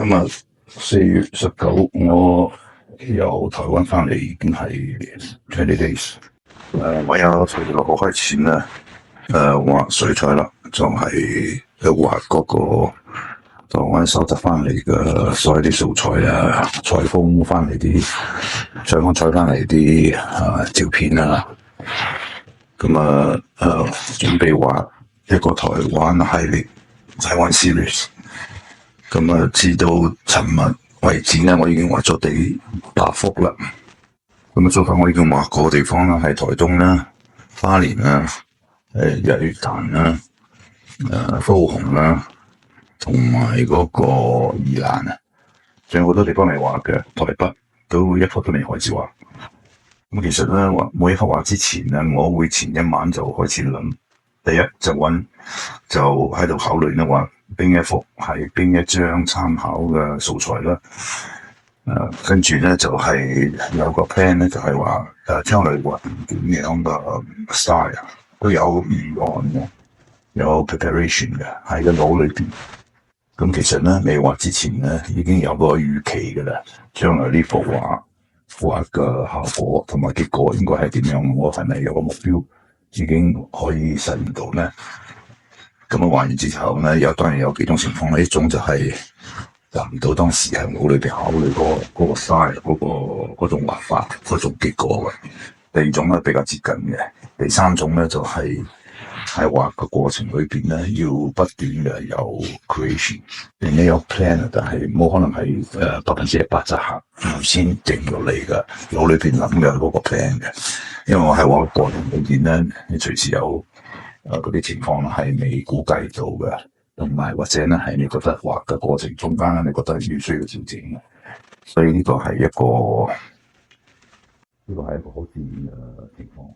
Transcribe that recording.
今日4月19，我由台灣翻嚟已經係20 days。我有從6號開始咧，畫水彩啦，就係去畫嗰個台灣收集翻嚟嘅所有啲素材啊，採風翻嚟啲採訪採翻嚟啲照片啊，咁準備畫一個台灣系列台灣 series。咁至到尋日為止咧，我已經畫咗第8幅啦。咁早排我已經畫過地方啦，係台東啦、花蓮啦、日月潭啦、高雄啦，同埋嗰個宜蘭啊，仲有好多地方未畫嘅，台北都一幅都未開始畫。咁其實咧，畫每一幅畫之前咧，我會前一晚就開始諗，第一就喺度考慮咧話邊一幅係邊一張參考嘅素材啦。跟住咧就係有個 plan 咧，就係話將來畫點樣嘅 style 都有預案嘅，有 preparation 嘅喺個腦裏邊。咁其實咧未畫之前咧已經有個預期嘅啦，將來呢幅畫嘅效果同埋結果應該係點樣？我係咪有個目標已經可以實現到咧？咁畫完之後咧，當然有幾種情況，一種就係達唔到當時係腦裏邊考慮嗰個 style 嗰種畫法嗰種結果嘅。第二種咧比較接近嘅，第三種咧就係喺畫嘅過程裏邊咧要不斷嘅有 creation， 並且有 plan， 但係冇可能係100%就係預先定落嚟嘅，腦裏邊諗嘅嗰個 plan 嘅。因為我喺畫嘅過程裏邊咧，你隨時有嗰啲情況係未估計到嘅，同埋或者咧係你覺得畫嘅過程中間你覺得需要調整嘅，所以呢個係一個好自然嘅情況。